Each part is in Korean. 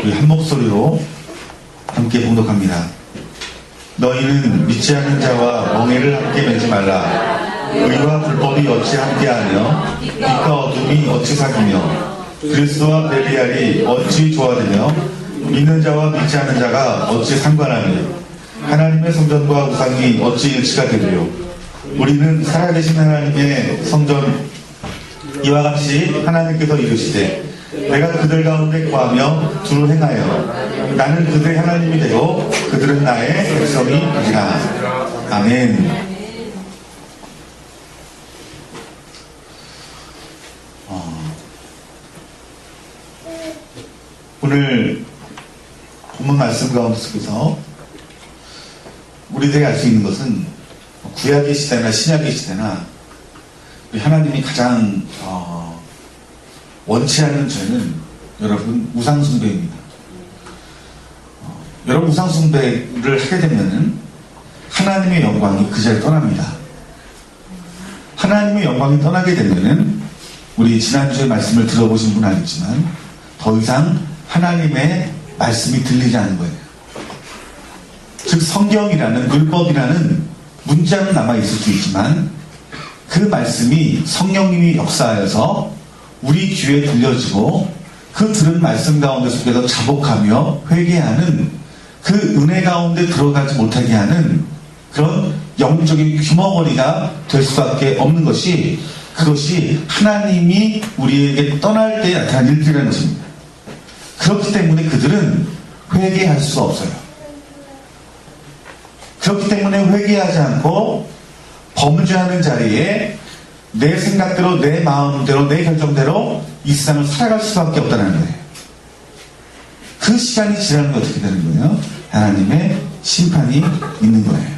우리 한 목소리로 함께 봉독합니다. 너희는 믿지 않는 자와 멍에를 함께 매지 말라. 의와 불법이 어찌 함께하며 빛과 어둠이 어찌 사귀며 그리스도와 벨리알이 어찌 조화되며 믿는 자와 믿지 않는 자가 어찌 상관하며 하나님의 성전과 우상이 어찌 일치가 되리요. 우리는 살아계신 하나님의 성전 이와 같이 하나님께서 이르시되 내가 그들 가운데 거하며 두루 행하여 나는 그들의 하나님이 되고 그들은 나의 백성이 되리라. 아멘. 오늘 본문 말씀 가운데 속에서 우리들이 알 수 있는 것은 구약의 시대나 신약의 시대나 하나님이 가장 원치 않는 죄는 여러분 우상숭배입니다. 여러분 우상숭배를 하게 되면 하나님의 영광이 그 자리에 떠납니다. 하나님의 영광이 떠나게 되면 우리 지난주에 말씀을 들어보신 분 알겠지만 더 이상 하나님의 말씀이 들리지 않는 거예요. 즉 성경이라는 율법이라는 문자는 남아있을 수 있지만 그 말씀이 성령님이 역사하여서 우리 귀에 들려지고 그 들은 말씀 가운데 속에서 자복하며 회개하는 그 은혜 가운데 들어가지 못하게 하는 그런 영적인 귀머거리가 될 수밖에 없는 것이 그것이 하나님이 우리에게 떠날 때 나타난 일들이라는 것입니다. 그렇기 때문에 그들은 회개할 수 없어요. 그렇기 때문에 회개하지 않고 범죄하는 자리에 내 생각대로 내 마음대로 내 결정대로 이 세상을 살아갈 수밖에 없다는 거예요. 그 시간이 지나면 어떻게 되는 거예요? 하나님의 심판이 있는 거예요.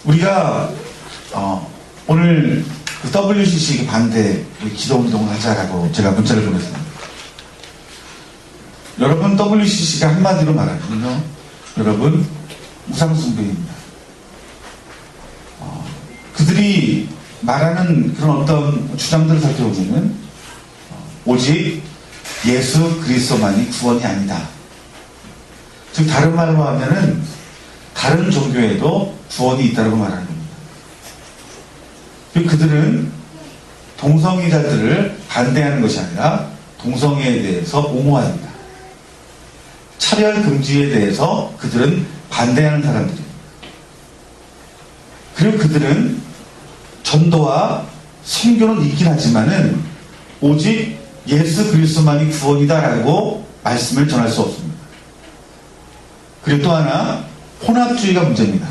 우리가 오늘 WCC 반대 기도운동을 하자라고 제가 문자를 보냈습니다. 여러분 WCC가 한마디로 말하면요, 여러분 우상숭배입니다. 그들이 말하는 그런 어떤 주장들을 살펴보면 오직 예수 그리스도만이 구원이 아니다. 즉 다른 말로 하면은 다른 종교에도 구원이 있다고 말하는 겁니다. 그들은 동성애자들을 반대하는 것이 아니라 동성애에 대해서 옹호합니다. 차별 금지에 대해서 그들은 반대하는 사람들이에요. 그리고 그들은 전도와 선교는 있긴 하지만은 오직 예수 그리스도만이 구원이다라고 말씀을 전할 수 없습니다. 그리고 또 하나 혼합주의가 문제입니다.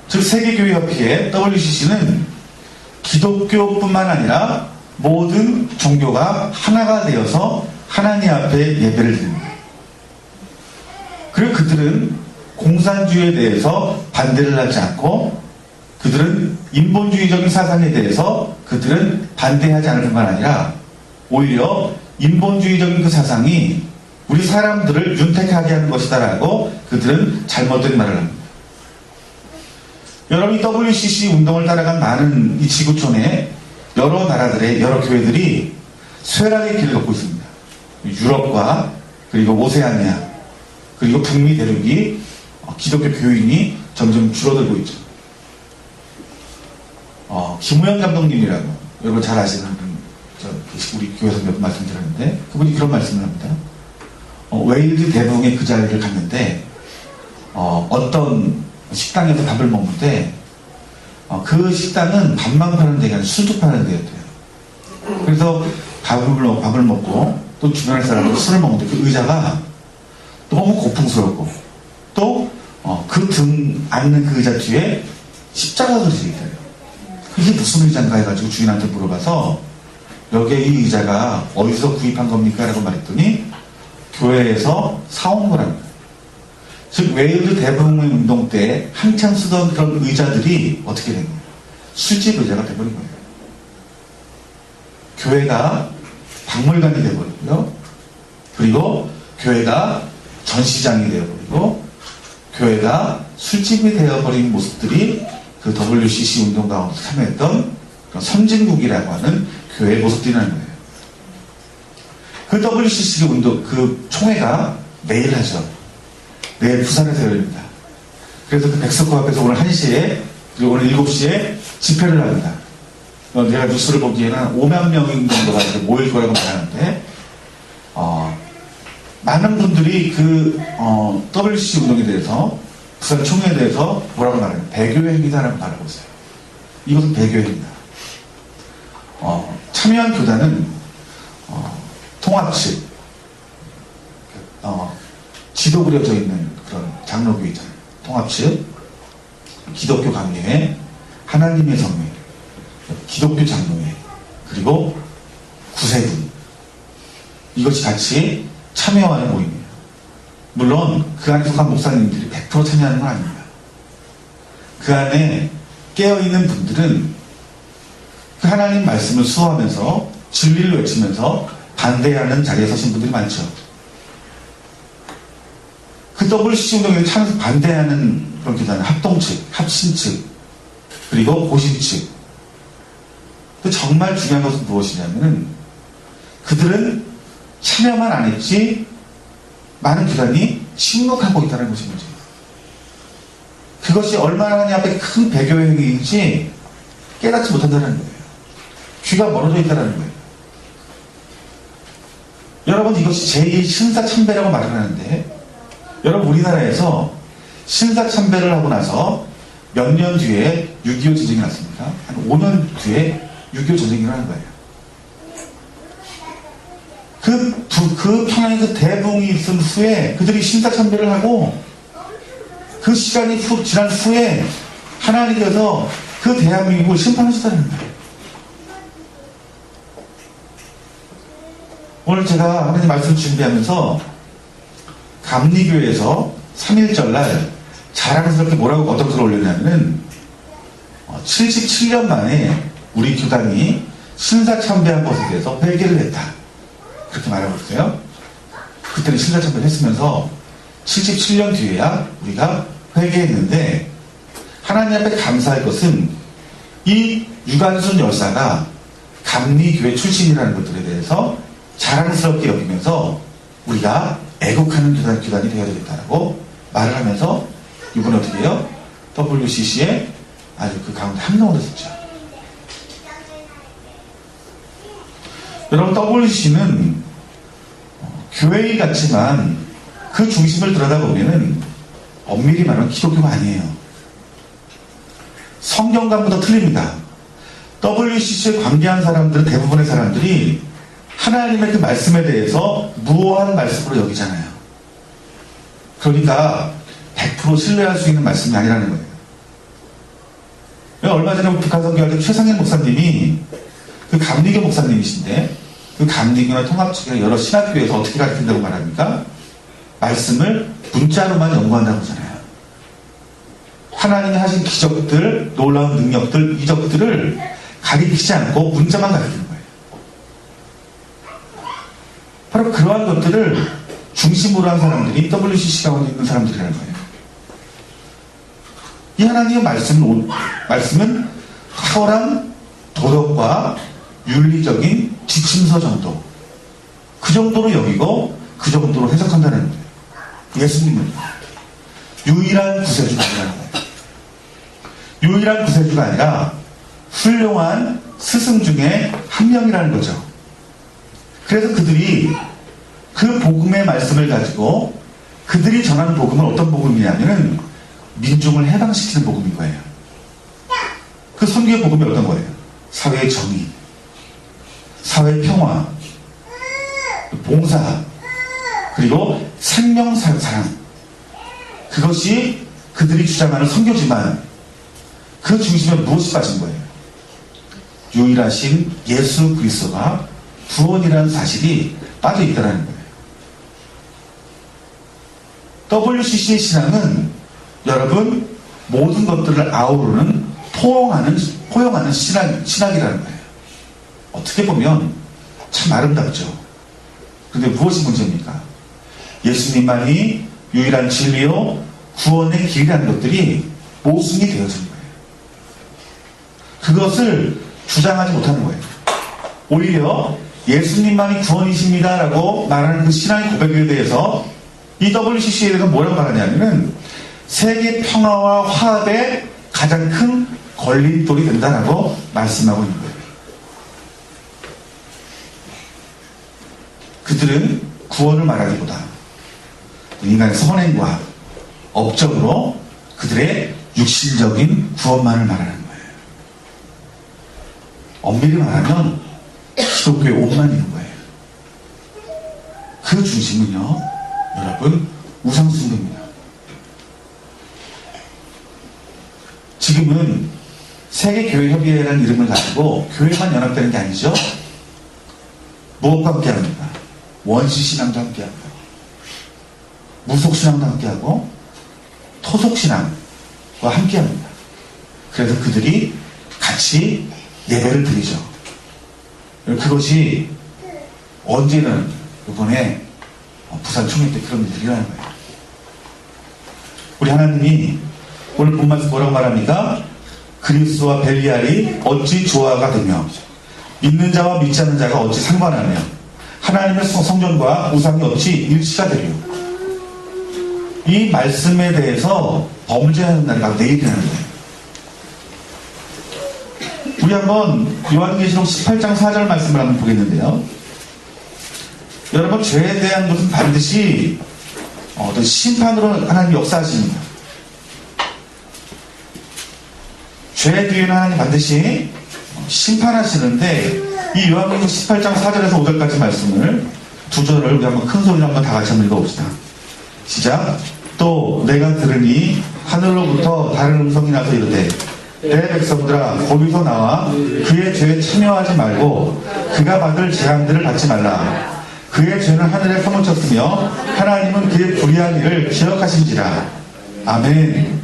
즉 세계교회협회 WCC는 기독교뿐만 아니라 모든 종교가 하나가 되어서 하나님 앞에 예배를 드립니다. 그리고 그들은 공산주의에 대해서 반대를 하지 않고 그들은 인본주의적인 사상에 대해서 그들은 반대하지 않을 뿐만 아니라 오히려 인본주의적인 그 사상이 우리 사람들을 윤택하게 하는 것이다라고 그들은 잘못된 말을 합니다. 여러분이 WCC 운동을 따라간 많은 이 지구촌의 여러 나라들의 여러 교회들이 쇠락의 길을 걷고 있습니다. 유럽과 그리고 오세아니아 그리고 북미 대륙이 기독교 교인이 점점 줄어들고 있죠. 김우영 감독님이라고 여러분 잘 아시는 분, 우리 교회에서 몇 번 말씀드렸는데 그분이 그런 말씀을 합니다. 웨일즈 대붕의 그 자리를 갔는데 어떤 식당에서 밥을 먹는데 그 식당은 밥만 파는 데가 아니라 술도 파는 데였대요. 그래서 밥을 먹고 또 주변의 사람들 술을 먹는데 그 의자가 너무 고풍스럽고 또 그 등 앉는 그 의자 뒤에 십자가 그려져 있어요. 이게 무슨 의자인가 해가지고 주인한테 물어봐서 여기에 이 의자가 어디서 구입한 겁니까? 라고 말했더니 교회에서 사온 거랍니다. 즉 웨일즈 대부흥 운동 때 한창 쓰던 그런 의자들이 어떻게 된 거예요? 술집 의자가 돼버린 거예요. 교회가 박물관이 돼버리고요. 그리고 교회가 전시장이 되어버리고 교회가 술집이 되어버린 모습들이 그 그 WCC 운동 가운데 참여했던 그런 선진국이라고 하는 교회의 모습들이라는 거예요. 그 WCC 운동, 그 총회가 내일 하죠. 내일 부산에서 열립니다. 그래서 그 백석호 앞에서 오늘 1시에, 그리고 오늘 7시에 집회를 합니다. 내가 뉴스를 보기에는 5만 명 정도가 모일 거라고 말하는데, 많은 분들이 그, WCC 운동에 대해서, 부산 총회에 대해서 뭐라고 말해요? 배교행위다라고 말하고 있어요. 이것은 배교행위다. 참여한 교단은, 통합 측, 지도 그려져 있는 그런 장로교 있잖아요. 통합 측, 기독교 강례회, 하나님의 성회, 기독교 장로회, 그리고 구세군. 이것이 같이 참여하는 모임이에요. 물론 그 안에 속한 목사님들이 100% 참여하는 건 아닙니다. 그 안에 깨어있는 분들은 그 하나님 말씀을 수호하면서 진리를 외치면서 반대하는 자리에 서신 분들이 많죠. 그 WCC 운동에 반대하는 그런 교단은 합동 측, 합신 측, 그리고 고신 측. 정말 중요한 것은 무엇이냐면은 그들은 참여만 안 했지 많은 교단이 침묵하고 있다는 것이 문제예요. 그것이 얼마나 하나님 앞에 큰 배교의 행위인지 깨닫지 못한다는 거예요. 귀가 멀어져 있다는 거예요. 여러분, 이것이 제2 신사참배라고 말을 하는데, 여러분, 우리나라에서 신사참배를 하고 나서 몇 년 뒤에 6.25 전쟁이 났습니까? 한 5년 뒤에 6.25 전쟁이 일어난 거예요. 그 평양의 그 대붕이 있은 후에 그들이 신사참배를 하고 그 시간이 지난 후에 하나님께서 그 대한민국을 심판하셨다는 거예요. 오늘 제가 하나님 말씀 준비하면서 감리교회에서 3.1절 날 자랑스럽게 뭐라고 어떤 글을 올렸냐면은 77년 만에 우리 교단이 신사참배한 것에 대해서 회개를 했다. 그렇게 말하고 있어요. 그때는 신사참배를 했으면서 77년 뒤에야 우리가 회개했는데, 하나님 앞에 감사할 것은 이 유관순 열사가 감리교회 출신이라는 것들에 대해서 자랑스럽게 여기면서 우리가 애국하는 교단이 되어야 되겠다라고 말을 하면서 이번에 어떻게 해요? WCC에 아주 그 가운데 합동을 했었죠. 여러분, WCC는 교회 같지만 그 중심을 들여다보면은 엄밀히 말하면 기독교가 아니에요. 성경과보다 틀립니다. WCC에 관계한 사람들은, 대부분의 사람들이 하나님의 그 말씀에 대해서 무오한 말씀으로 여기잖아요. 그러니까 100% 신뢰할 수 있는 말씀이 아니라는 거예요. 얼마 전에 북한 선교할 때 최상현 목사님이, 그 감리교 목사님이신데, 그 감리교나 통합측이나 여러 신학교에서 어떻게 가르친다고 말합니까? 말씀을 문자로만 연구한다고 하잖아요. 하나님이 하신 기적들, 놀라운 능력들, 이적들을 가리키지 않고 문자만 가르치는 거예요. 바로 그러한 것들을 중심으로 한 사람들이 WCC 가운데 있는 사람들이라는 거예요. 이 하나님의 말씀은 탁월한 도덕과 윤리적인 지침서 정도, 그 정도로 여기고 그 정도로 해석한다는 거예요. 예수님은 유일한 구세주가 아니라는 거예요. 유일한 구세주가 아니라 훌륭한 스승 중에 한 명이라는 거죠. 그래서 그들이 그 복음의 말씀을 가지고 그들이 전하는 복음은 어떤 복음이냐면은 민중을 해방시키는 복음인 거예요. 그 선교의 복음이 어떤 거예요? 사회의 정의, 사회의 평화, 봉사, 그리고 생명 사랑. 그것이 그들이 주장하는 선교지만 그 중심에 무엇이 빠진 거예요? 유일하신 예수 그리스도가 구원이라는 사실이 빠져 있다는 거예요. WCC의 신앙은 여러분 모든 것들을 아우르는 포용하는 신학이라는 거예요. 어떻게 보면 참 아름답죠. 그런데 무엇이 문제입니까? 예수님만이 유일한 진리요 구원의 길이라는 것들이 모순이 되어진 거예요. 그것을 주장하지 못하는 거예요. 오히려 예수님만이 구원이십니다라고 말하는 그 신앙의 고백에 대해서 이 WCC에 대해서 뭐라고 말하냐면은 세계 평화와 화합의 가장 큰 걸림돌이 된다라고 말씀하고 있는 거예요. 그들은 구원을 말하기보다 인간의 선행과 업적으로 그들의 육신적인 구원만을 말하는 거예요. 엄밀히 말하면 기독교의 오만인 거예요. 그 중심은요, 여러분, 우상숭배입니다. 지금은 세계교회협의회라는 이름을 가지고 교회만 연합되는 게 아니죠. 무엇과 함께합니까? 원시신앙도 함께하고요. 무속신앙도 함께하고 토속신앙과 함께합니다. 그래서 그들이 같이 예배를 드리죠. 그것이 언제는 이번에 부산 총회 때 그런 일들이 일어나는 거예요. 우리 하나님이 오늘 본문에서 뭐라고 말합니까? 그리스도와 벨리알이 어찌 조화가 되며 믿는 자와 믿지 않는 자가 어찌 상관하며 하나님의 성전과 우상이 어찌 일치가 되며. 이 말씀에 대해서 범죄하는 날이 바로 내일이라는 거예요. 우리 한번 요한계시록 18장 4절 말씀을 한번 보겠는데요. 여러분, 죄에 대한 것은 반드시 어떤 심판으로 하나님이 역사하십니다. 죄 뒤에는 하나님 반드시 심판하시는데, 이 요한계시록 18장 4절에서 5절까지 말씀을 두 절을 우리 한번 큰 소리로 한번 다 같이 한번 읽어봅시다. 시작. 또 내가 들으니 하늘로부터 다른 음성이 나서 이르되 내 백성들아 거기서 나와 그의 죄에 참여하지 말고 그가 받을 재앙들을 받지 말라. 그의 죄는 하늘에 파묻혔으며 하나님은 그의 불의한 일을 기억하신지라. 아멘.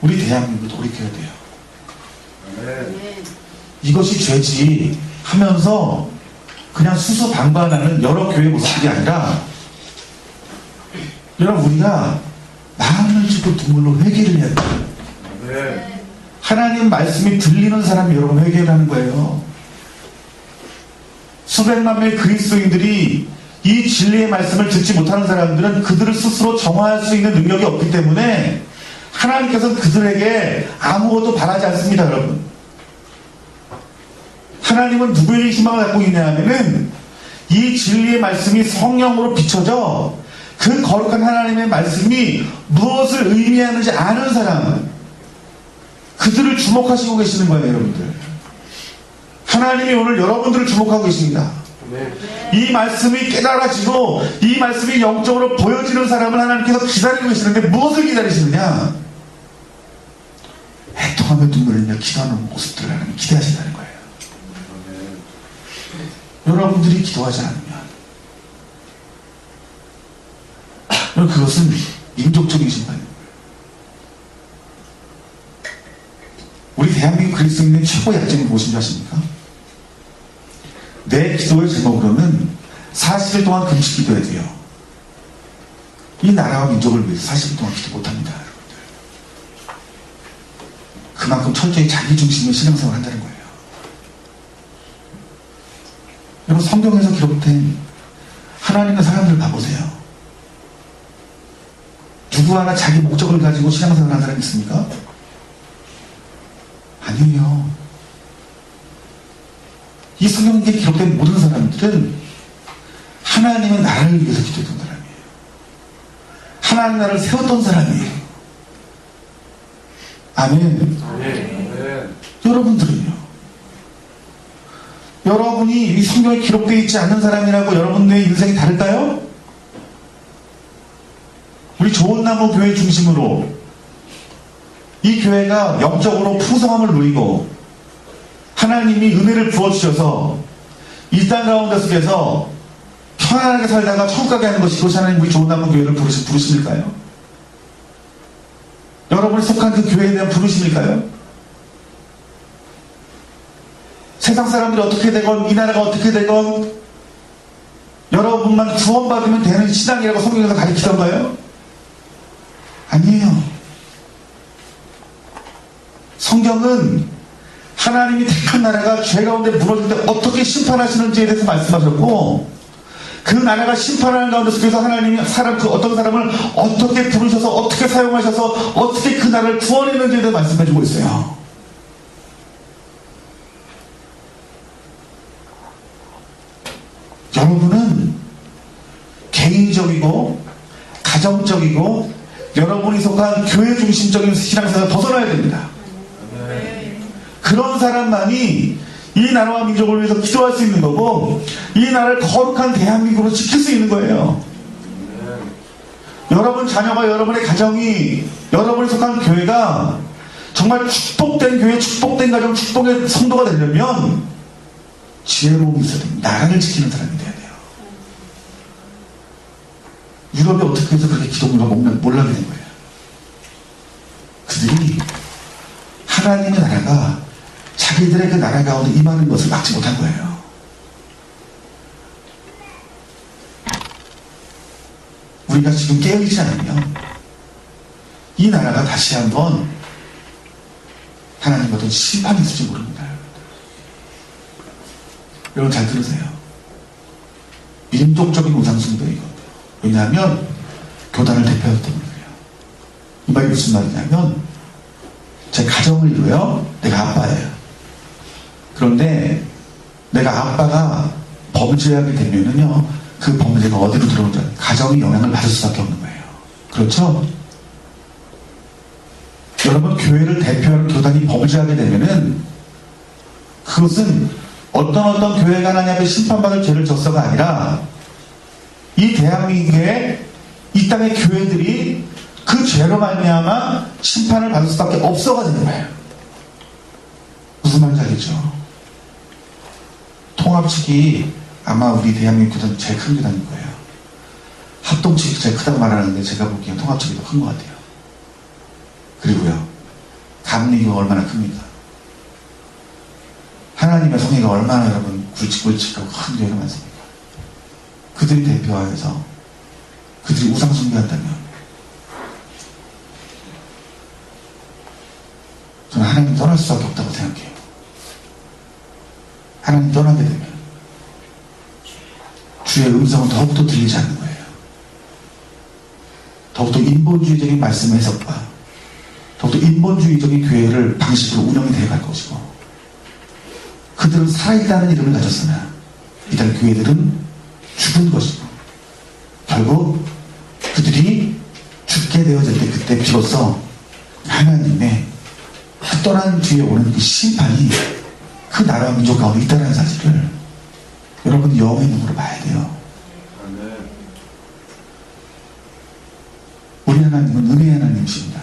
우리 대한민국을 돌이켜야 돼요. 이것이 죄지 하면서 그냥 수수방관하는 여러 교회 모습들이 아니라, 여러분, 우리가 마음을 주고 눈물로 회개를 해야 돼요. 하나님 말씀이 들리는 사람이 여러분 회개를 하는 거예요. 수백만 명의 그리스도인들이 이 진리의 말씀을 듣지 못하는 사람들은 그들을 스스로 정화할 수 있는 능력이 없기 때문에 하나님께서는 그들에게 아무것도 바라지 않습니다, 여러분. 하나님은 누구에게 희망을 갖고 있냐 하면은 이 진리의 말씀이 성령으로 비춰져 그 거룩한 하나님의 말씀이 무엇을 의미하는지 아는 사람은 그들을 주목하시고 계시는 거예요, 여러분들. 하나님이 오늘 여러분들을 주목하고 계십니다. 이 말씀이 깨달아지고 이 말씀이 영적으로 보여지는 사람을 하나님께서 기다리고 계시는데 무엇을 기다리시느냐? 애통하며 눈물을 흘려 기도하는 모습들을 하나님 기대하신다는 거예요. 여러분들이 기도하지 않으면 그것은 민족적인 심판입니다. 우리 대한민국 그리스도인의 최고의 약점이 무엇인 줄 아십니까? 내 기도의 제목으로는 40일 동안 금식 기도해야 돼요. 이 나라와 민족을 위해서 40일 동안 기도 못합니다, 여러분들. 그만큼 철저히 자기중심의 신앙생활을 한다는 거예요. 여러분, 성경에서 기록된 하나님의 사람들을 봐보세요. 누구 하나 자기 목적을 가지고 신앙생활을 하는 사람이 있습니까? 아니에요. 이 성경에 기록된 모든 사람들은 하나님의 나라를 위해서 기도했던 사람이에요. 하나님 나라를 세웠던 사람이에요. 아멘. 아멘. 여러분들은요? 여러분이 이 성경에 기록되어 있지 않는 사람이라고 여러분의 인생이 다를까요? 우리 좋은나무 교회 중심으로 이 교회가 영적으로 풍성함을 누리고 하나님이 은혜를 부어주셔서 이 땅 가운데 속에서 편안하게 살다가 천국 가게 하는 것이 그것이 하나님 우리 좋은나무 교회를 부르십니까요? 여러분이 속한 그 교회에 대한 부르심일까요? 세상 사람들이 어떻게 되건 이 나라가 어떻게 되건 여러분만 구원받으면 되는 신앙이라고 성경에서 가르치던가요? 아니에요. 성경 성경은 하나님이 택한 나라가 죄 가운데 무너질 때 어떻게 심판하시는지에 대해서 말씀하셨고, 그 나라가 심판하는 가운데 속에서 하나님이 어떤 사람을 어떻게 부르셔서 어떻게 사용하셔서 어떻게 그 나라를 구원했는지에 대해서 말씀해주고 있어요. 여러분은 개인적이고 가정적이고 여러분이 속한 교회 중심적인 신앙생활을 벗어나야 됩니다. 그런 사람만이 이 나라와 민족을 위해서 기도할 수 있는 거고, 이 나라를 거룩한 대한민국으로 지킬 수 있는 거예요. 여러분 자녀가, 여러분의 가정이, 여러분이 속한 교회가 정말 축복된 교회, 축복된 가정, 축복의 성도가 되려면 지혜로움이 있어야 됩니다. 나라를 지키는 사람이 돼야 돼요. 유럽이 어떻게 해서 그렇게 기독교가 몰락이 된 거예요. 그들이 하나님의 나라가 자기들의 그 나라 가운데 임하는 것을 막지 못한 거예요. 우리가 지금 깨어있지 않으면 이 나라가 다시 한번 하나님 어떤 심판이 있을지 모릅니다. 여러분 잘 들으세요. 민족적인 우상숭배이거든요. 왜냐하면 교단을 대표하기 때문이에요. 이 말이 무슨 말이냐면, 제 가정을 이루어요. 내가 아빠예요. 그런데 내가 아빠가 범죄하게 되면은요, 그 범죄가 어디로 들어오는지 가정이 영향을 받을 수밖에 없는 거예요. 그렇죠? 여러분, 교회를 대표하는 교단이 범죄하게 되면은 그것은 어떤 교회가 하나님의 심판받을 죄를 졌어가 아니라 이 대한민국의 이 땅의 교회들이 그 죄로 말미암아 심판을 받을 수밖에 없어가 되는 거예요. 무슨 말인지 알겠죠? 통합측이 아마 우리 대한민국 교단 제일 큰 교단일 거예요. 합동측이 제일 크다고 말하는데 제가 보기엔 통합측이 더 큰 것 같아요. 그리고요, 감리교가 얼마나 큽니까? 하나님의 성회가 얼마나 여러분 굵직굵직하고 큰 교회가 많습니까? 그들이 대표하여서 그들이 우상 숭배한다면 저는 하나님 떠날 수밖에 없다고 생각해요. 하나님 떠나게 되면 주의 음성은 더욱더 들리지 않는 거예요. 더욱더 인본주의적인 말씀의 해석과 더욱더 인본주의적인 교회를 방식으로 운영이 되어갈 것이고, 그들은 살아있다는 이름을 가졌으나 이달 교회들은 죽은 것이고, 결국 그들이 죽게 되어질 때 그때 비로소 하나님의 그 떠난 뒤에 오는 그 심판이 그 나라와 민족 가운데 있다는 사실을 여러분이 영의 눈으로 봐야 돼요. 우리 하나님은 은혜의 하나님이십니다.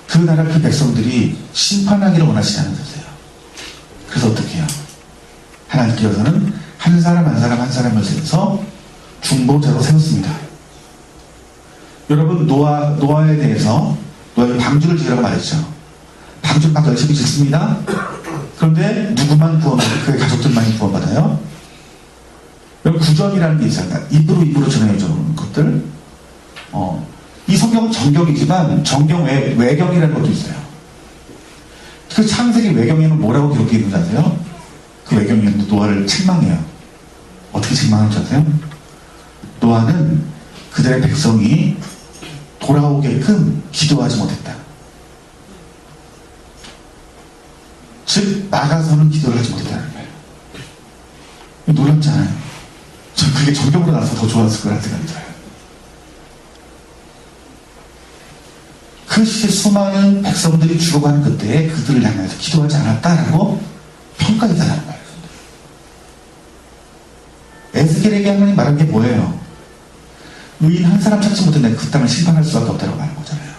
그 나라 그 백성들이 심판하기를 원하시지 않으세요. 그래서 어떻게 해요? 하나님께서는 한 사람 한 사람을 세워서 중보자로 세웠습니다. 여러분, 노아에 대해서 노아의 방주를 지으라고 말했죠. 방주를 막 열심히 짓습니다. 그런데 누구만 구원받아요? 그의 가족들만이 구원받아요. 여러분, 구전이라는 게 있어요. 입으로 전해주는 것들. 이 성경은 정경이지만 정경 외에 외경이라는 것도 있어요. 그 창세기 외경에는 뭐라고 기록되어 있는지 아세요? 그 외경에는 노아를 책망해요. 어떻게 책망하는지 아세요? 노아는 그들의 백성이 돌아오게끔 기도하지 못했다. 즉 나가서는 기도를 하지 못했다는 거예요. 놀랍잖아요. 전 그게 정경으로 나와서 더 좋았을 거라는 생각이 들어요. 그 시대 수많은 백성들이 죽어가는 그때에 그들을 향해서 기도하지 않았다라고 평가했다는 거예요. 에스겔에게 하나님 말한 게 뭐예요? 의인 한 사람 찾지 못했는데 그 땅을 심판할 수밖에 없다고 말한 거잖아요.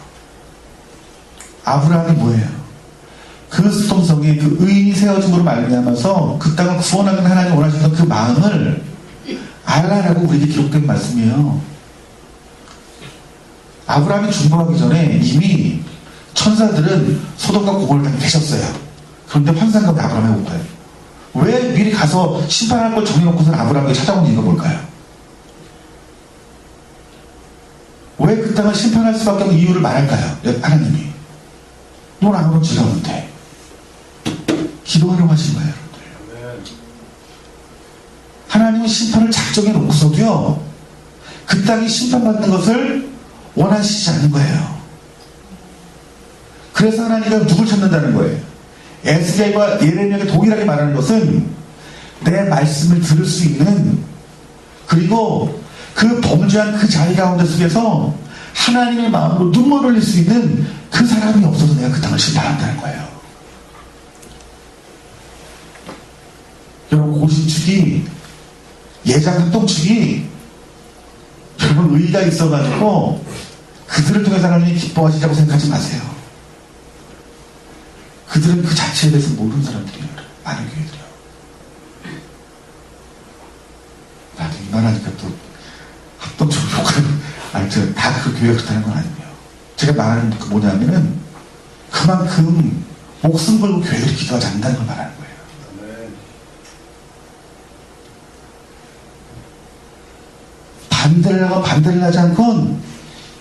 아브라함이 뭐예요? 그 스톰성에 그 의인이 세워짐으로 말미암아서 그 땅을 구원하는 하나님 원하시던 그 마음을 알라라고 우리에게 기록된 말씀이에요. 아브라함이 중보하기 전에 이미 천사들은 소돔과 고모를 땅에 계셨어요. 그런데 환상 가운데 아브라함이 온 거예요. 왜 미리 가서 심판할 걸 정해놓고서는 아브라함에게 찾아온 이유가 뭘까요? 왜 그 땅을 심판할 수밖에 없는 이유를 말할까요? 하나님이 넌 아무런 죄가 없는데. 기도하라고 하신 거예요, 여러분들. 하나님은 심판을 작정해 놓고서도요, 그 땅이 심판받는 것을 원하시지 않는 거예요. 그래서 하나님은 누굴 찾는다는 거예요? 에스겔과 예레미야가 동일하게 말하는 것은 내 말씀을 들을 수 있는, 그리고 그 범죄한 그 자리 가운데 속에서 하나님의 마음으로 눈물을 흘릴 수 있는 그 사람이 없어서 내가 그 땅을 심판한다는 거예요. 여러분, 고신축이, 예장합동축이 여러분 의의가 있어가지고 그들을 통해서 하나님이 기뻐하시자고 생각하지 마세요. 그들은 그 자체에 대해서 모르는 사람들이에요. 많은 교회들이요. 나도 이 말하니까 또 합동적으로 욕하는, 다 그 교회가 그렇다는 건 아니에요. 제가 말하는 그 뭐냐면은 그만큼 목숨 걸고 교회들이 기도하지 않는다는 걸 말하는 거예요. 반대를 하고 반대를 하지 않건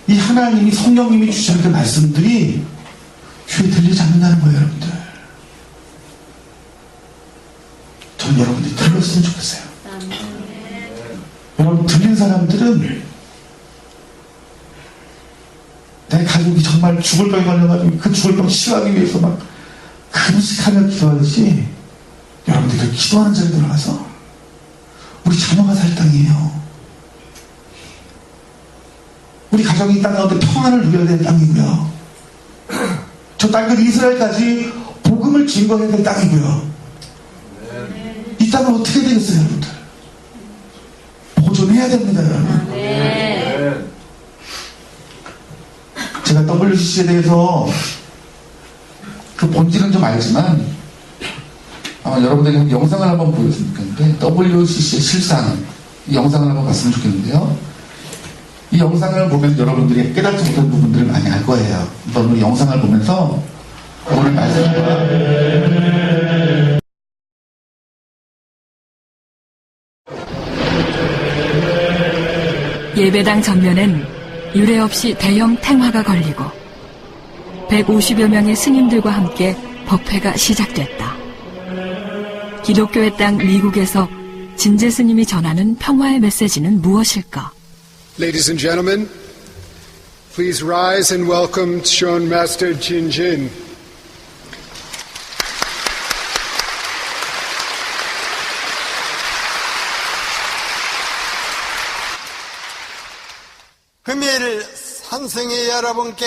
이 하나님이 성령님이 주시는 그 말씀들이 귀에 들리지 않는다는 거예요, 여러분들. 저는 여러분들이 들었으면 좋겠어요. 여러분, 들린 사람들은 내 가족이 정말 죽을 병에 걸려가지고 그 죽을 병 치료하기 위해서 막 금식하며 기도하듯이 여러분들이 기도하는 자리에 들어가서 우리 자녀가 살 땅이에요. 우리 가정이 이 땅 가운데 평안을 누려야 될 땅이고요. 저 땅끝 이스라엘까지 복음을 증거해야 될 땅이고요. 이 땅을 어떻게 되겠어요, 여러분들? 보존해야 됩니다, 여러분. 제가 WCC에 대해서 그 본질은 좀 알지만 아마 여러분들이 영상을 한번 보였으면 좋겠는데, WCC의 실상, 이 영상을 한번 봤으면 좋겠는데요. 이 영상을 보면 여러분들이 깨닫지 못한 부분들을 많이 알 거예요. 오늘 영상을 보면서 오늘 말씀과 예배당 전면엔 유례 없이 대형 탱화가 걸리고 150여 명의 스님들과 함께 법회가 시작됐다. 기독교의 땅 미국에서 진재 스님이 전하는 평화의 메시지는 무엇일까? Ladies and gentlemen, please rise and welcome Shon Master Jinjin. 금일 산승이 여러분께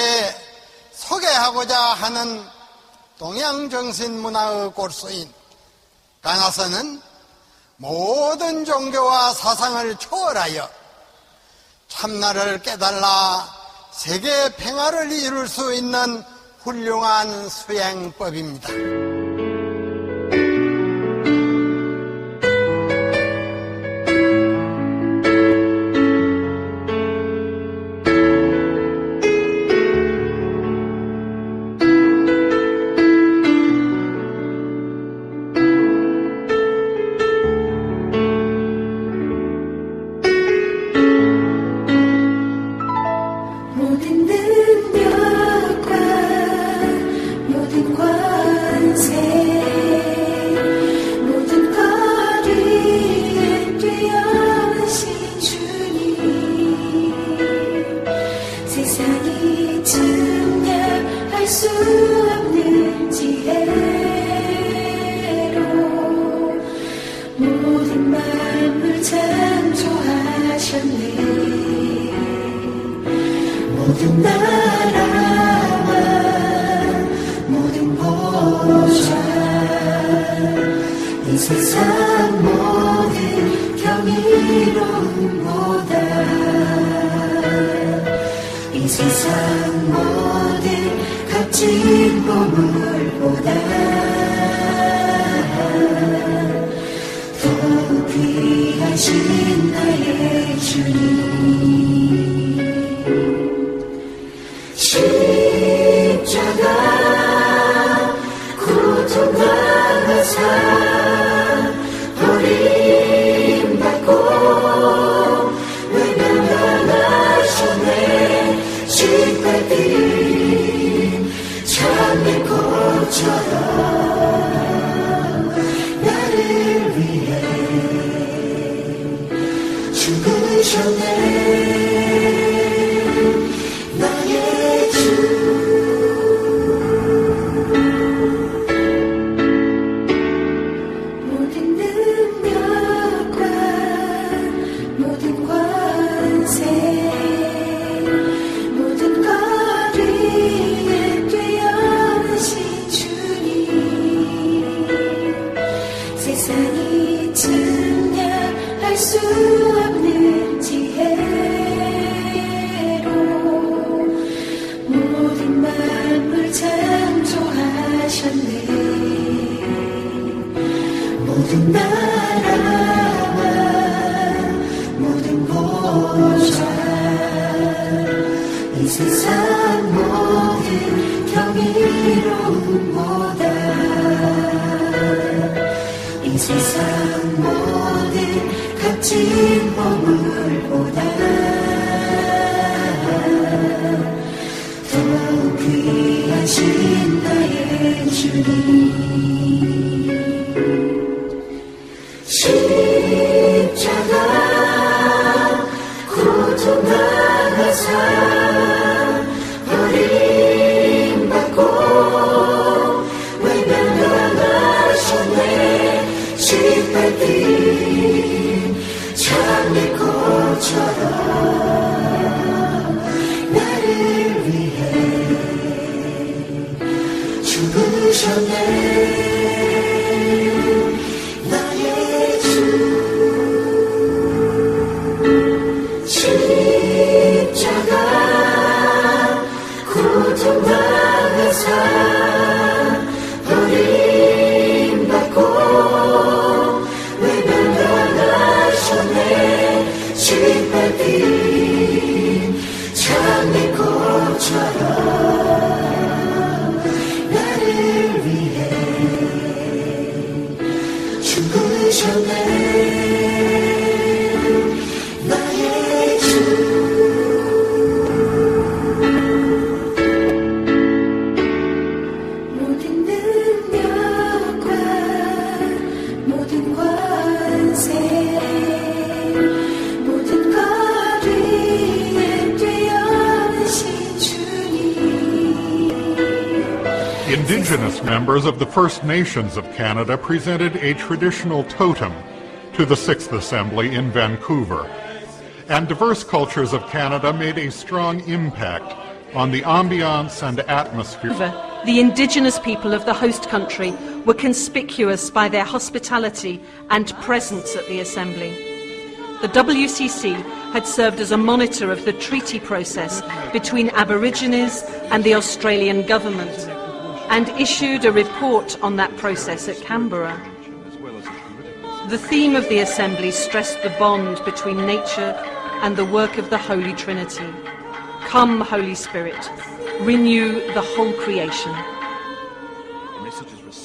소개하고자 하는 동양정신문화의 골수인 가나서는 모든 종교와 사상을 초월하여 참나를 깨달아 세계 평화를 이룰 수 있는 훌륭한 수행법입니다. 모든 나라와 모든 보좌 이 세상 모든 경이로움보다 이 세상 모든 값진 보물보다 더 귀하신 나의 주님 십자가 고통당하사 버림받고 외면당하셨네 짓밟힌 참내 모든 나라와 모든 보좌 이 세상 모든 경이로움보다 이 세상 모든 값진 보물보다 더 귀하신 나의 주님 십자가 고통당하사 버림받고 외면당하셨네 짓밟힌 장미꽃처럼 나를 위해 죽으셨네 나의 주 십자가 고통당하사 버림받고 외면당하셨네 짓밟힌 장미꽃처럼 나를 위해 죽으셨네 나의 주 모든 능력과 모든 권세 모든 것 위에 뛰어나신 주님 Indigenous members of the First Nations of Canada presented a traditional totem to the 6th Assembly in Vancouver, and diverse cultures of Canada made a strong impact on the ambiance and atmosphere. The Indigenous people of the host country were conspicuous by their hospitality and presence at the Assembly. The WCC had served as a monitor of the treaty process between Aborigines and the Australian government, and issued a report on that process at Canberra. The theme of the Assembly stressed the bond between nature and the work of the Holy Trinity. Come, Holy Spirit, renew the whole creation.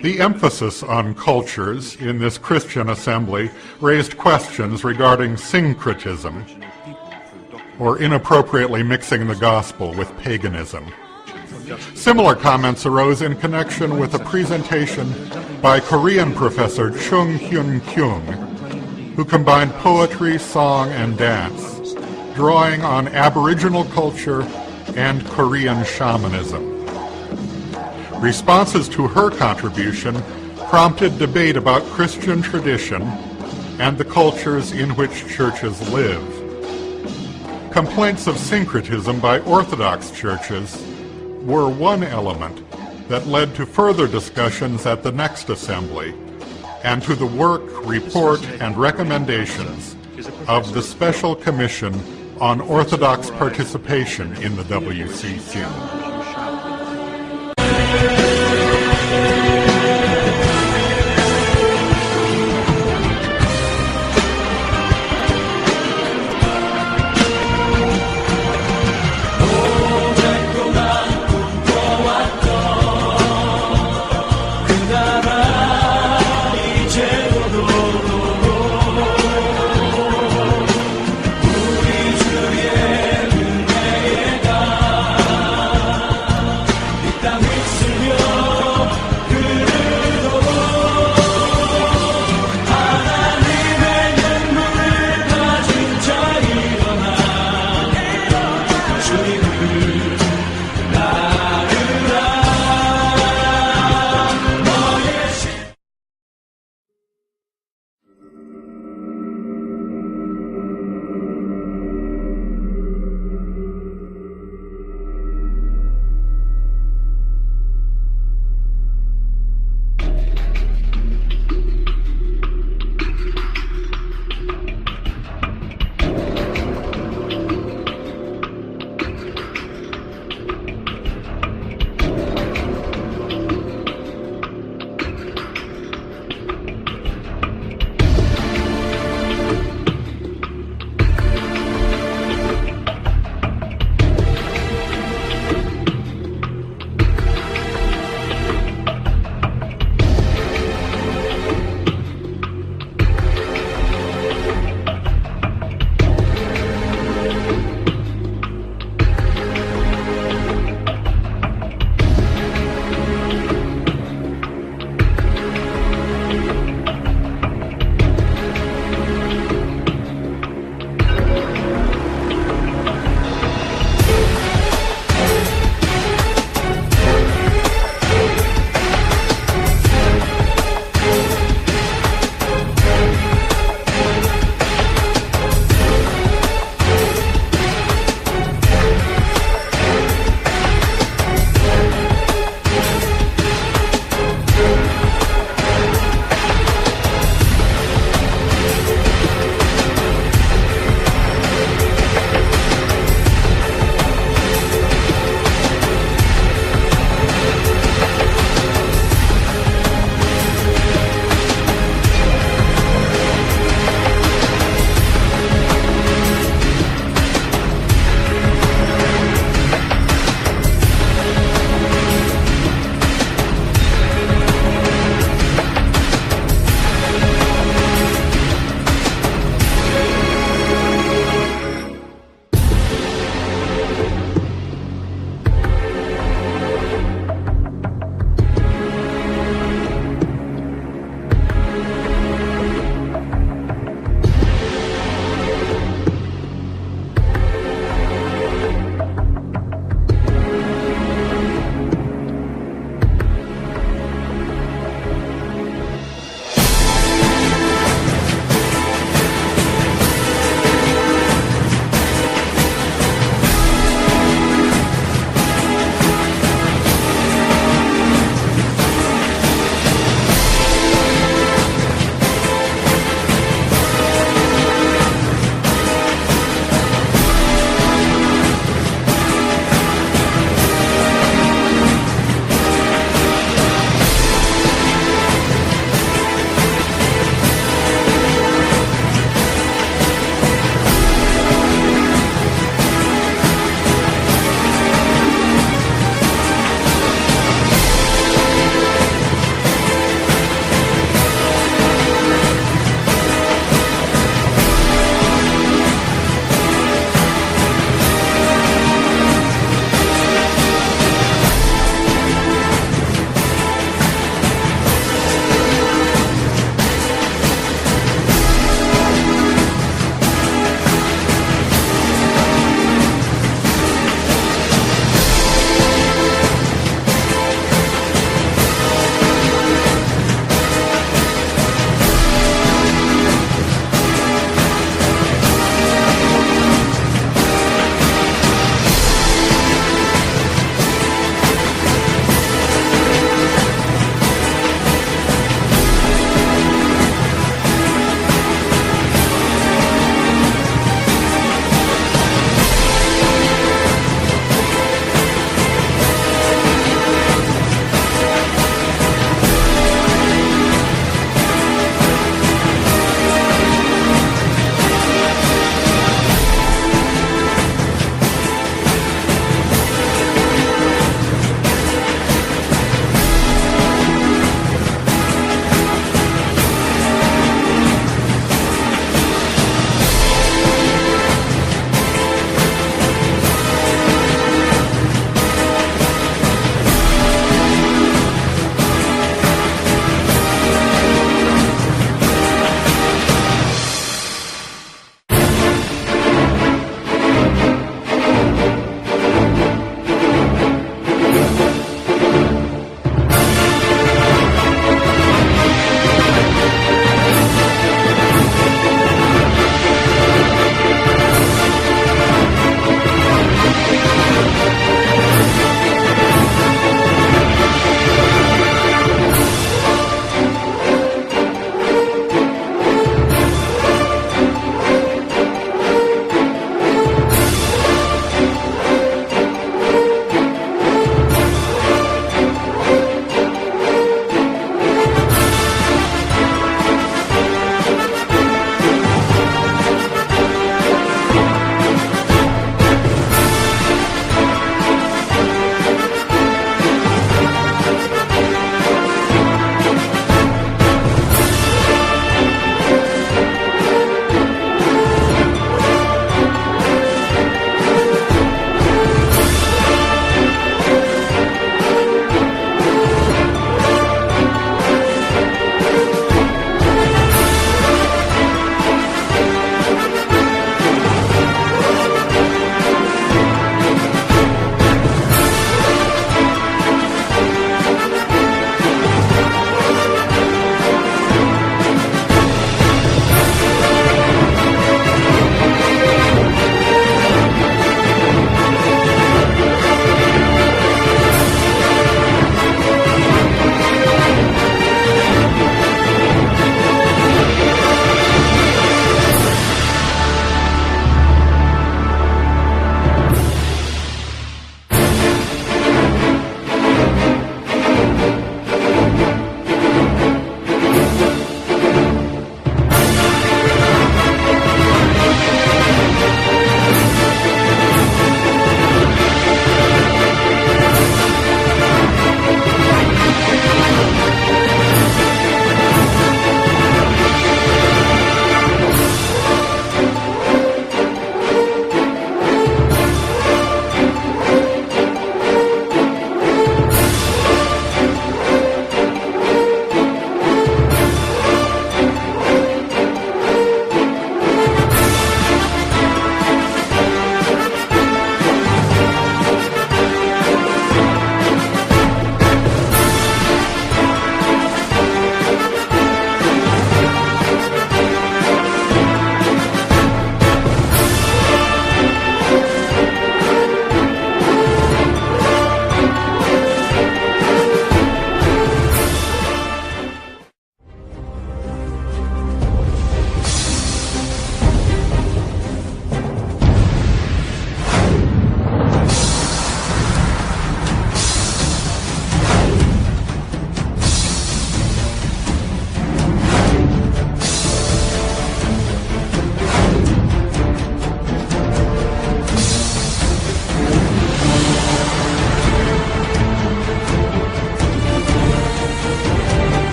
The emphasis on cultures in this Christian assembly raised questions regarding syncretism, or inappropriately mixing the gospel with paganism. Similar comments arose in connection with a presentation by Korean professor Chung Hyun Kyung, who combined poetry, song, and dance, drawing on Aboriginal culture and Korean shamanism. Responses to her contribution prompted debate about Christian tradition and the cultures in which churches live. Complaints of syncretism by Orthodox churches were one element that led to further discussions at the next assembly and to the work, report, and recommendations of the Special Commission on Orthodox Participation in the WCC.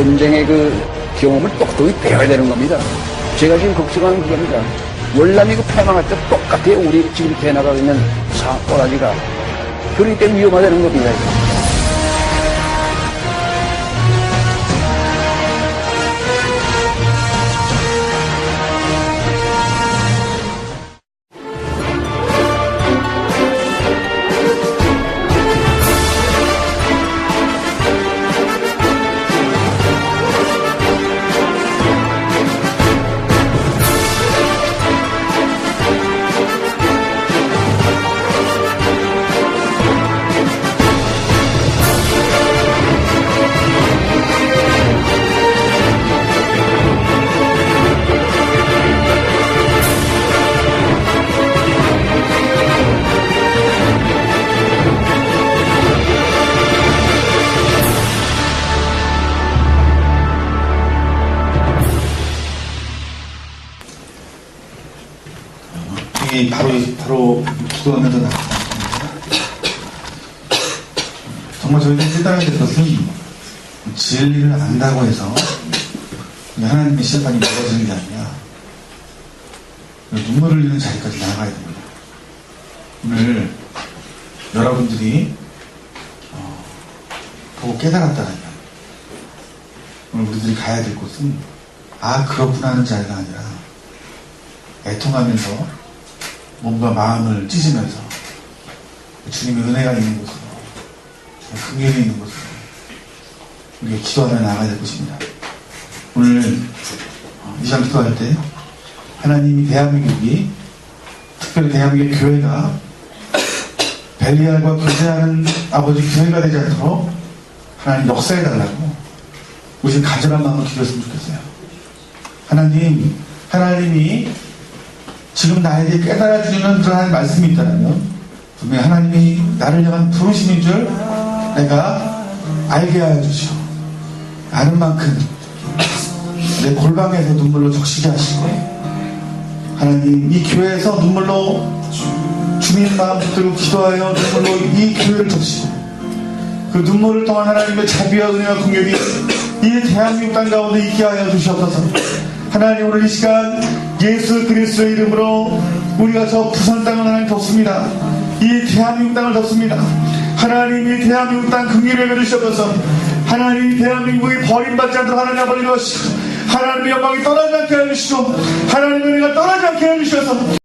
전쟁의 그 경험을 똑똑히 배워야 되는 겁니다. 제가 지금 걱정하는 그겁니다. 월남이 그 패망할 때 똑같아요. 우리 지금 대나가고 있는 꼬라지가. 그러기 때문에 위험하다는 겁니다. 바로 기도하면서 나왔습니다. 정말 저희가 깨달아야 될 것은 진리를 안다고 해서 하나님의 시간이 멀어지는 게 아니라 눈물을 흘리는 자리까지 나아가야 됩니다. 오늘 여러분들이 보고 깨달았다면 오늘 우리들이 가야 될 곳은 그렇구나 하는 자리가 아니라 애통하면서 몸과 마음을 찢으면서 주님의 은혜가 있는 곳으로, 긍휼이 있는 곳으로 우리가 기도하며 나가야 될 것입니다. 오늘 이 시간 기도할 때 하나님이 대한민국이, 특별히 대한민국의 교회가 벨리알과 교제하는 아버지 교회가 되지 않도록 하나님 역사해달라고 우리 지금 간절한 마음으로 기도했으면 좋겠어요. 하나님이 지금 나에게 깨달아주는 그러한 말씀이 있다면 분명히 하나님이 나를 향한 부르심인 줄 내가 알게 하여 주시오. 아는 만큼 내 골방에서 눈물로 적시게 하시고, 하나님 이 교회에서 눈물로 주님 마음 붙들고 기도하여 눈물로 이 교회를 적시고, 그 눈물을 통한 하나님의 자비와 은혜와 긍휼이 이 대한민국 땅 가운데 있게 하여 주시옵소서. 하나님, 오늘 이 시간 예수 그리스도의 이름으로 우리가 저 부산 땅을 하나님 덮습니다. 이 대한민국 땅을 덮습니다. 하나님, 이 대한민국 땅 긍휼히 여겨주시옵소서. 하나님, 대한민국이 버림받지 않도록 하나님 아버지 것이고, 하나님의 영광이 떠나지 않게 해주시고, 하나님의 은혜가 떠나지 않게 해주셔서